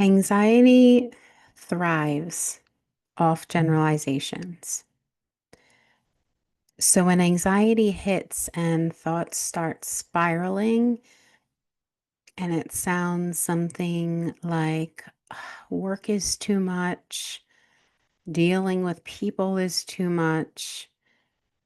Anxiety thrives off generalizations. So when anxiety hits and thoughts start spiraling, and it sounds something like work is too much, dealing with people is too much,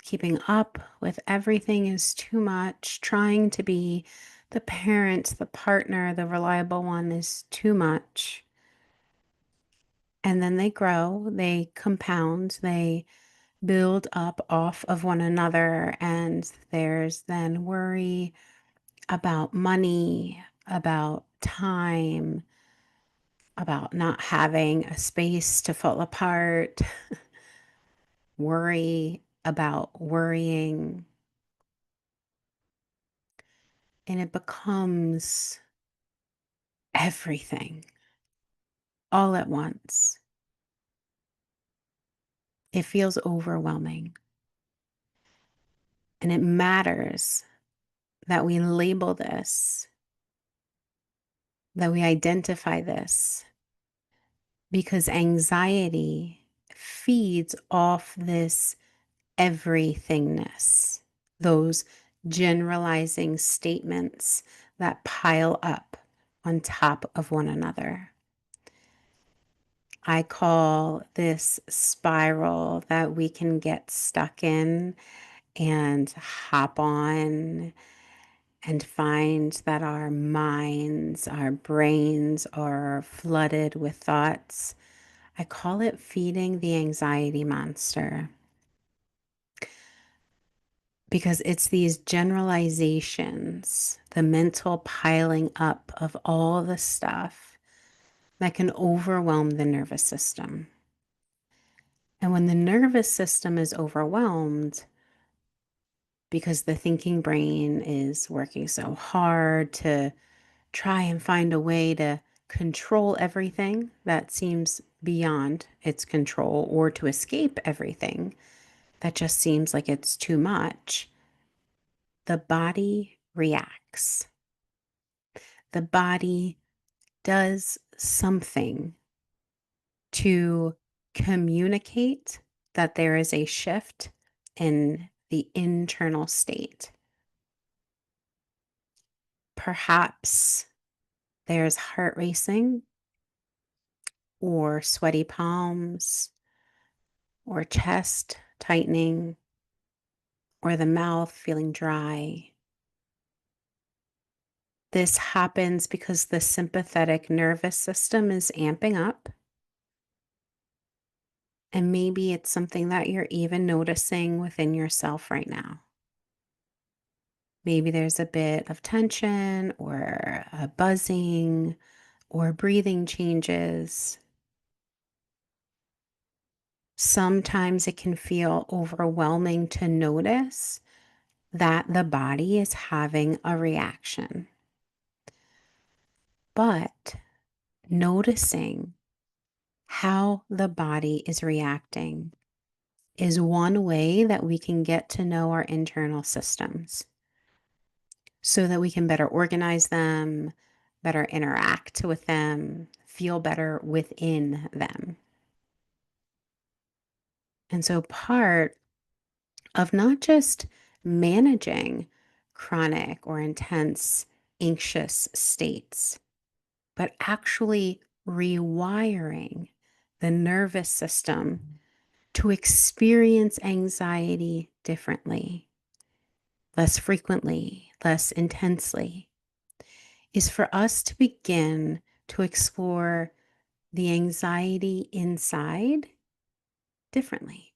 keeping up with everything is too much, trying to be the parent, the partner, the reliable one is too much. And then they grow, they compound, they build up off of one another. And there's then worry about money, about time, about not having a space to fall apart, worry about worrying. And it becomes everything all at once. It feels overwhelming. And it matters that we label this, that we identify this, because anxiety feeds off this everythingness, those generalizing statements that pile up on top of one another. I call this spiral that we can get stuck in and hop on and find that our minds, our brains are flooded with thoughts. I call it feeding the anxiety monster because it's these generalizations, the mental piling up of all the stuff that can overwhelm the nervous system. And when the nervous system is overwhelmed, because the thinking brain is working so hard to try and find a way to control everything that seems beyond its control or to escape everything that just seems like it's too much, the body reacts. The body does something to communicate that there is a shift in the internal state. Perhaps there's heart racing or sweaty palms or chest tightening or the mouth feeling dry. This happens because the sympathetic nervous system is amping up. And maybe it's something that you're even noticing within yourself right now. Maybe there's a bit of tension or a buzzing or breathing changes. Sometimes it can feel overwhelming to notice that the body is having a reaction. But noticing how the body is reacting is one way that we can get to know our internal systems so that we can better organize them, better interact with them, feel better within them. And so, part of not just managing chronic or intense anxious states, but actually rewiring the nervous system to experience anxiety differently, less frequently, less intensely, is for us to begin to explore the anxiety inside differently.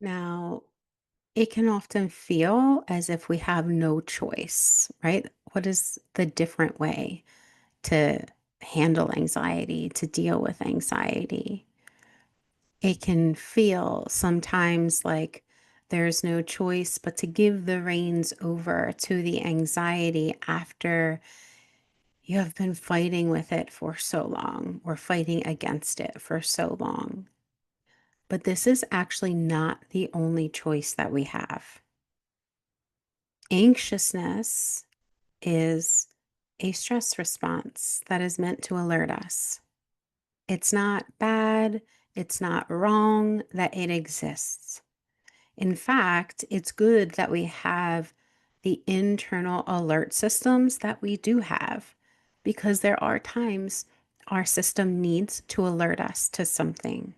Now, it can often feel as if we have no choice, right? What is the different way to handle anxiety, to deal with anxiety? It can feel sometimes like there's no choice but to give the reins over to the anxiety after you have been fighting with it for so long or fighting against it for so long. But this is actually not the only choice that we have. Anxiousness is a stress response that is meant to alert us. It's not bad, it's not wrong that it exists. In fact, it's good that we have the internal alert systems that we do have, because there are times our system needs to alert us to something.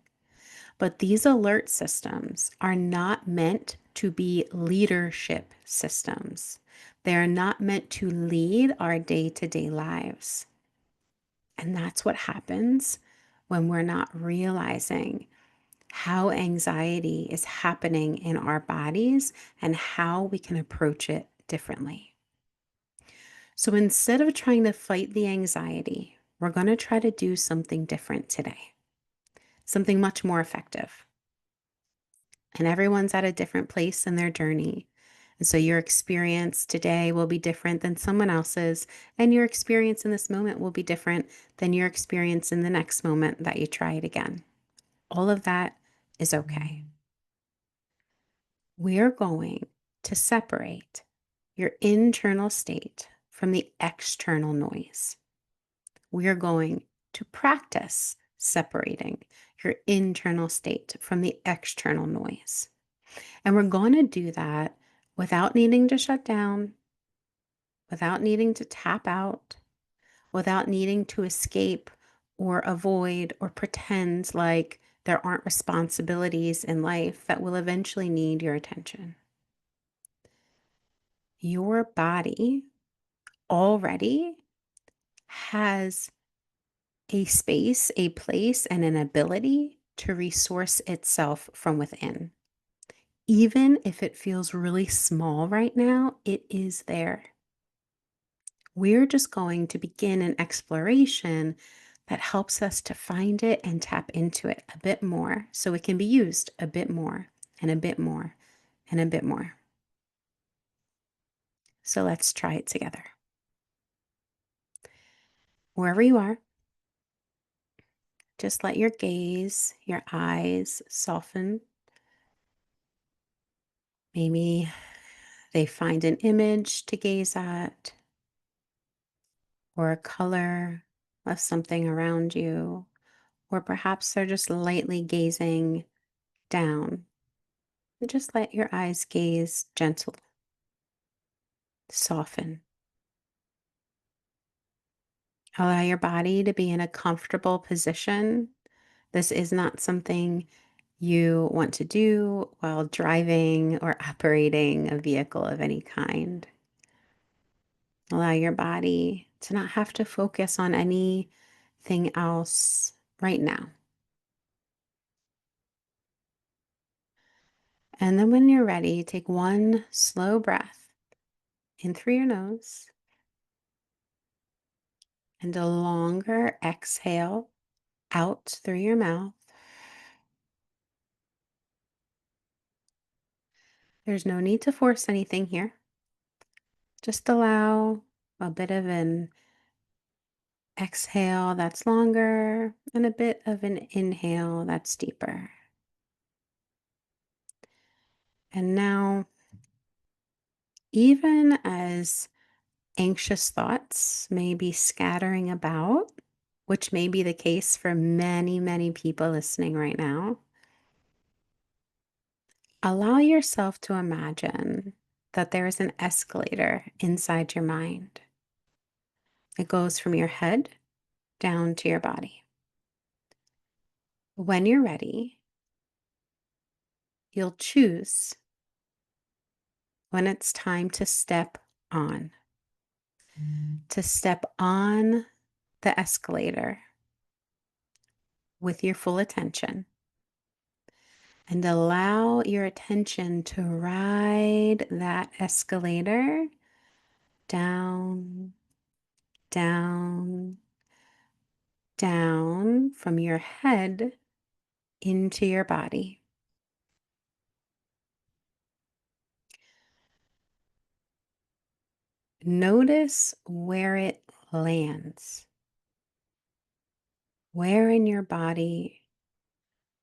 But these alert systems are not meant to be leadership systems. They are not meant to lead our day to day lives. And that's what happens when we're not realizing how anxiety is happening in our bodies and how we can approach it differently. So instead of trying to fight the anxiety, we're going to try to do something different today, something much more effective. And everyone's at a different place in their journey. And so your experience today will be different than someone else's, and your experience in this moment will be different than your experience in the next moment that you try it again. All of that is okay. We are going to separate your internal state from the external noise. We are going to practice separating your internal state from the external noise. And we're going to do that without needing to shut down, without needing to tap out, without needing to escape or avoid or pretend like there aren't responsibilities in life that will eventually need your attention. Your body already has a space, a place, and an ability to resource itself from within. Even if it feels really small right now, it is there. We're just going to begin an exploration that helps us to find it and tap into it a bit more so it can be used a bit more and a bit more and a bit more. So let's try it together. Wherever you are, just let your gaze, your eyes soften. Maybe they find an image to gaze at or a color of something around you, or perhaps they're just lightly gazing down. And just let your eyes gaze gentle, soften. Allow your body to be in a comfortable position. This is not something you want to do while driving or operating a vehicle of any kind. Allow your body to not have to focus on anything else right now. And then when you're ready, take one slow breath in through your nose and a longer exhale out through your mouth. There's no need to force anything here. Just allow a bit of an exhale that's longer and a bit of an inhale that's deeper. And now, even as anxious thoughts may be scattering about, which may be the case for many, many people listening right now, allow yourself to imagine that there is an escalator inside your mind. It goes from your head down to your body. When you're ready, you'll choose when it's time on, to step on the escalator with your full attention and allow your attention to ride that escalator down, down, down from your head into your body. Notice where it lands. Where in your body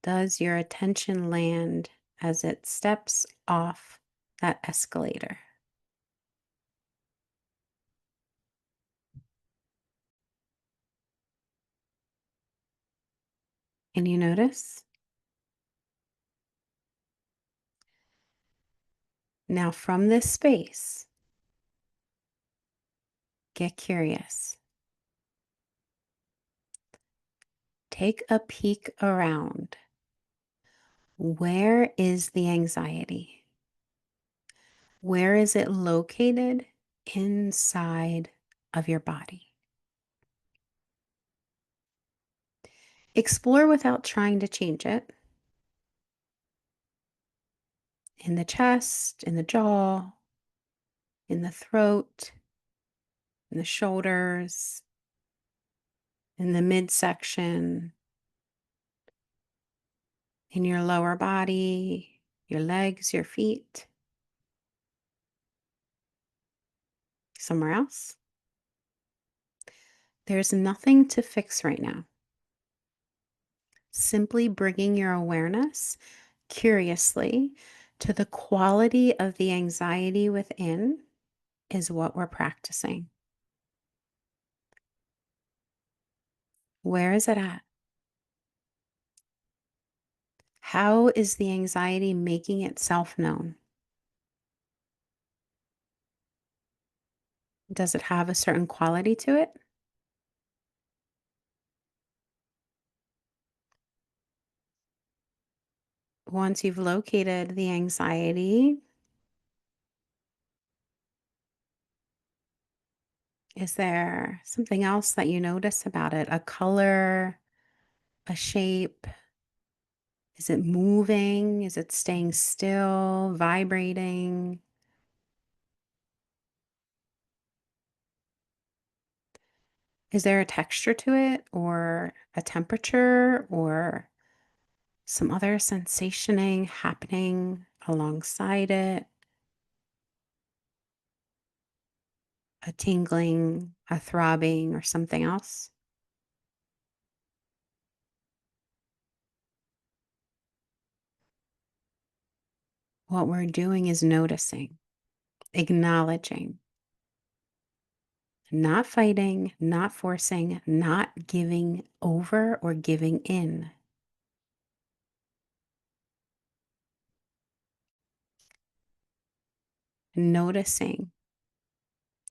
does your attention land as it steps off that escalator? Can you notice? Now, from this space, get curious. Take a peek around. Where is the anxiety? Where is it located inside of your body? Explore without trying to change it. In the chest, in the jaw, in the throat, in the shoulders, in the midsection, in your lower body, your legs, your feet, somewhere else. There's nothing to fix right now. Simply bringing your awareness curiously to the quality of the anxiety within is what we're practicing. Where is it at? How is the anxiety making itself known? Does it have a certain quality to it? Once you've located the anxiety, is there something else that you notice about it? A color, a shape? Is it moving? Is it staying still, vibrating? Is there a texture to it or a temperature or some other sensationing happening alongside it? A tingling, a throbbing, or something else? What we're doing is noticing, acknowledging, not fighting, not forcing, not giving over or giving in. Noticing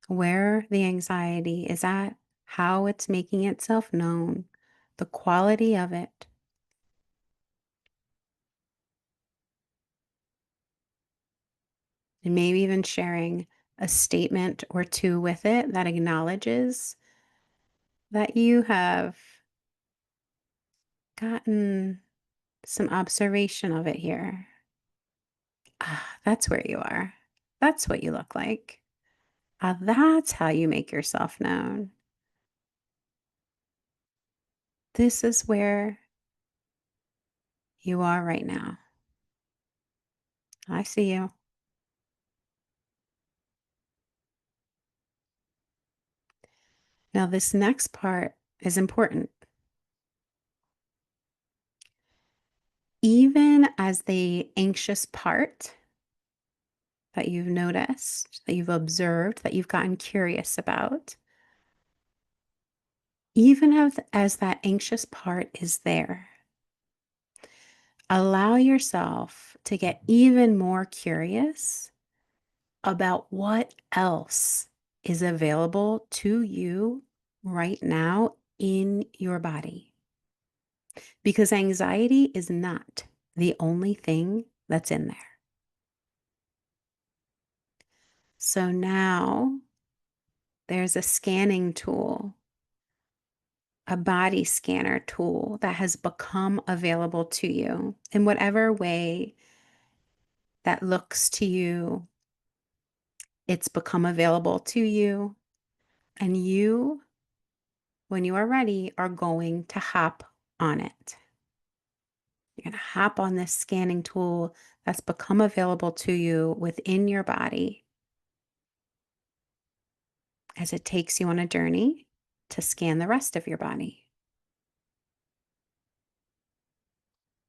where the anxiety is at, how it's making itself known, the quality of it, and maybe even sharing a statement or two with it that acknowledges that you have gotten some observation of it here. Ah, that's where you are. That's what you look like. Ah, that's how you make yourself known. This is where you are right now. I see you. Now, this next part is important. Even as the anxious part that you've noticed, that you've observed, that you've gotten curious about, even as that anxious part is there, allow yourself to get even more curious about what else is available to you right now in your body. Because anxiety is not the only thing that's in there. So now there's a scanning tool, a body scanner tool that has become available to you in whatever way that looks to you. It's become available to you. And you, when you are ready, are going to hop on it. You're going to hop on this scanning tool that's become available to you within your body as it takes you on a journey to scan the rest of your body.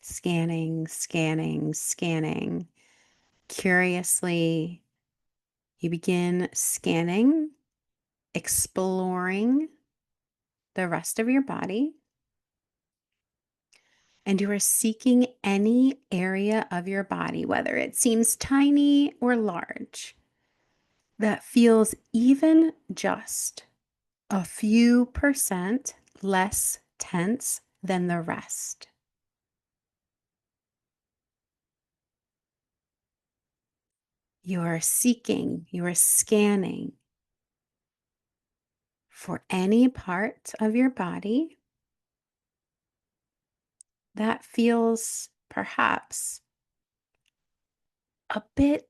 Scanning, scanning, scanning. Curiously, you begin scanning, exploring the rest of your body. And you are seeking any area of your body, whether it seems tiny or large, that feels even just a few percent less tense than the rest. You are seeking, you are scanning for any part of your body that feels perhaps a bit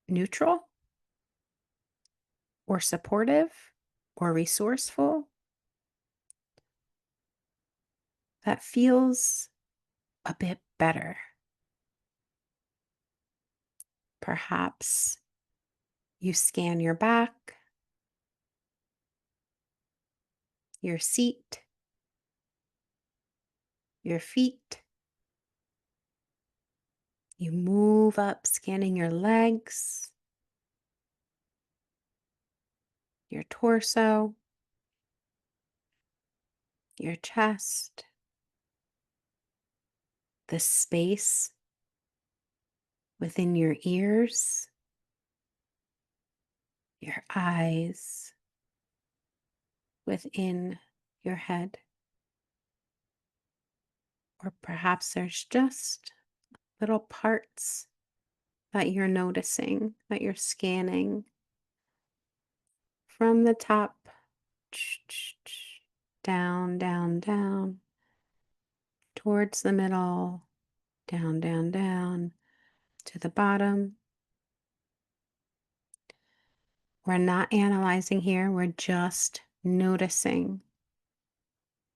neutral or supportive or resourceful, that feels a bit better. Perhaps you scan your back, your seat, your feet. You move up, scanning your legs, your torso, your chest, the space within your ears, your eyes, within your head. Or perhaps there's just little parts that you're noticing, that you're scanning from the top down, down, down, towards the middle, down, down, down, to the bottom. We're not analyzing here, we're just noticing,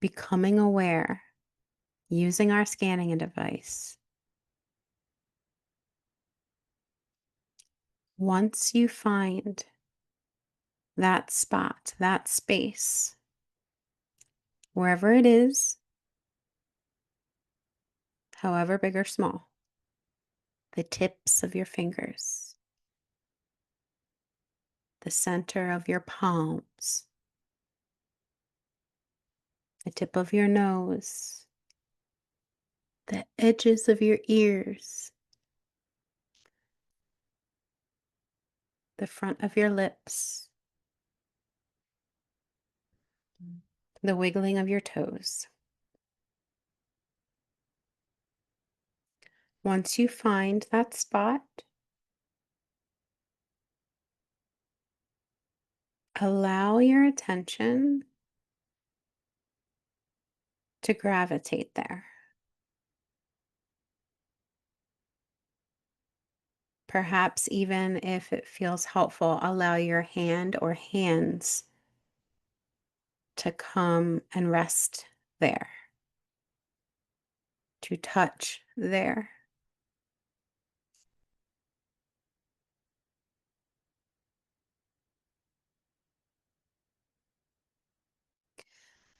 becoming aware, using our scanning device. Once you find that spot, that space, wherever it is, however big or small, the tips of your fingers, the center of your palms, the tip of your nose, the edges of your ears, the front of your lips, the wiggling of your toes. Once you find that spot, allow your attention to gravitate there. Perhaps even if it feels helpful, allow your hand or hands to come and rest there, to touch there.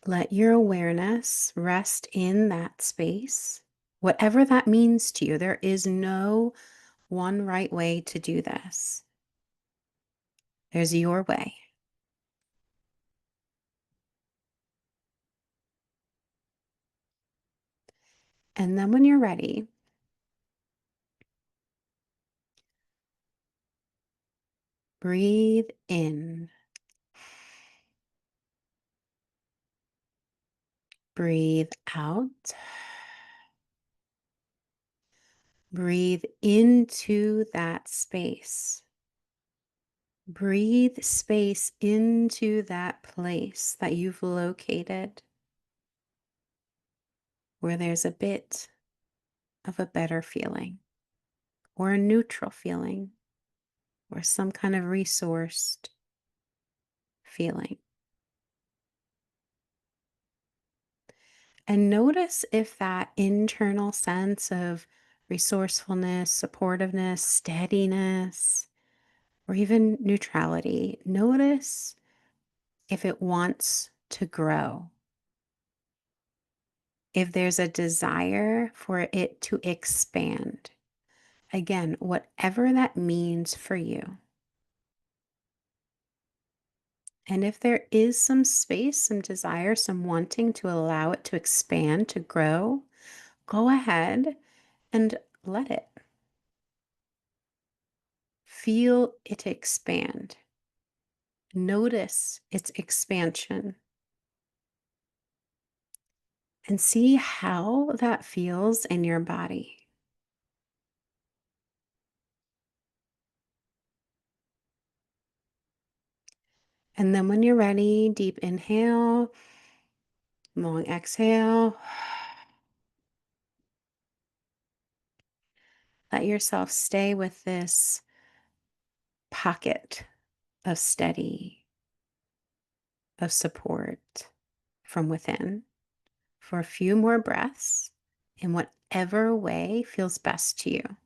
Let your awareness rest in that space, whatever that means to you. There is no one right way to do this. There's your way. And then when you're ready, breathe in. Breathe out. Breathe into that space. Breathe space into that place that you've located where there's a bit of a better feeling or a neutral feeling or some kind of resourced feeling. And notice if that internal sense of resourcefulness, supportiveness, steadiness, or even neutrality, notice if it wants to grow, if there's a desire for it to expand. Again, whatever that means for you. And if there is some space, some desire, some wanting to allow it to expand, to grow, go ahead and let it. Feel it expand. Notice its expansion and see how that feels in your body. And then when you're ready, deep inhale, long exhale. Let yourself stay with this pocket of steady, of support from within for a few more breaths in whatever way feels best to you.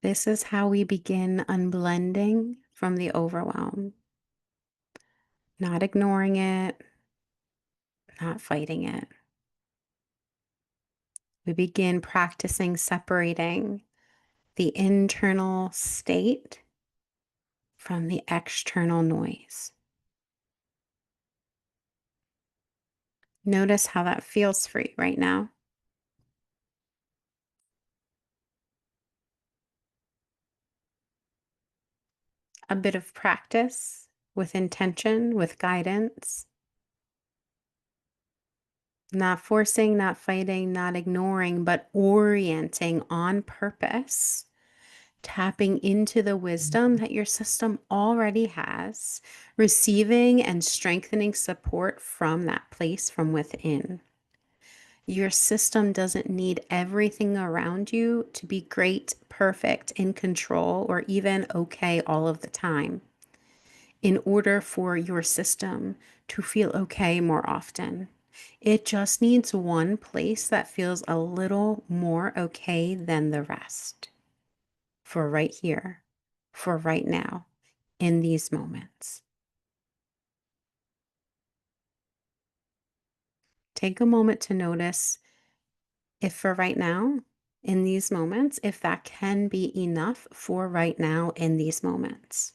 This is how we begin unblending from the overwhelm, not ignoring it, not fighting it. We begin practicing separating the internal state from the external noise. Notice how that feels for you right now. A bit of practice with intention, with guidance, not forcing, not fighting, not ignoring, but orienting on purpose, tapping into the wisdom that your system already has, receiving and strengthening support from that place from within. Your system doesn't need everything around you to be great, perfect, in control, or even okay all of the time. In order for your system to feel okay more often, it just needs one place that feels a little more okay than the rest for right here, for right now, in these moments. Take a moment to notice if for right now, in these moments, if that can be enough for right now in these moments.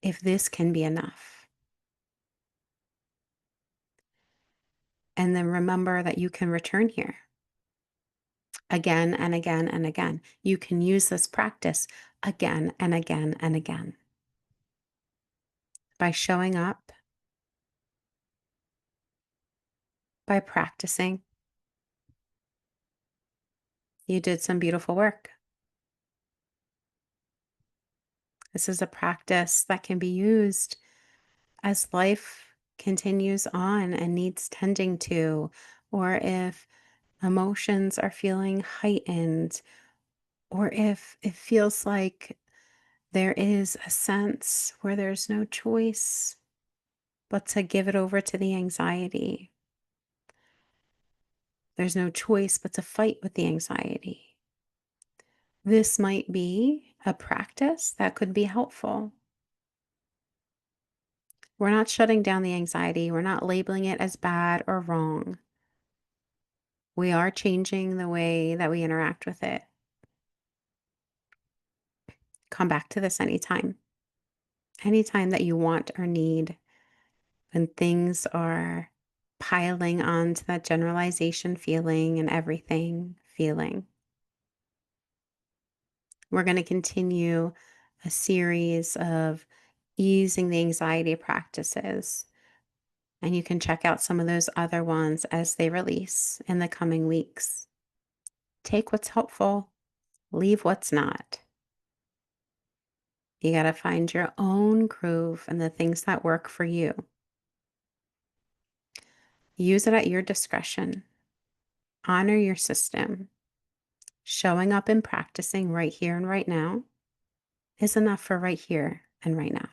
If this can be enough. And then remember that you can return here again and again and again. You can use this practice again and again and again. By showing up, by practicing, you did some beautiful work. This is a practice that can be used as life continues on and needs tending to, or if emotions are feeling heightened, or if it feels like there is a sense where there's no choice but to give it over to the anxiety. There's no choice but to fight with the anxiety. This might be a practice that could be helpful. We're not shutting down the anxiety. We're not labeling it as bad or wrong. We are changing the way that we interact with it. Come back to this anytime. Anytime that you want or need, when things are piling onto that generalization feeling and everything feeling. We're going to continue a series of easing the anxiety practices. And you can check out some of those other ones as they release in the coming weeks. Take what's helpful, leave what's not. You got to find your own groove and the things that work for you. Use it at your discretion. Honor your system. Showing up and practicing right here and right now is enough for right here and right now.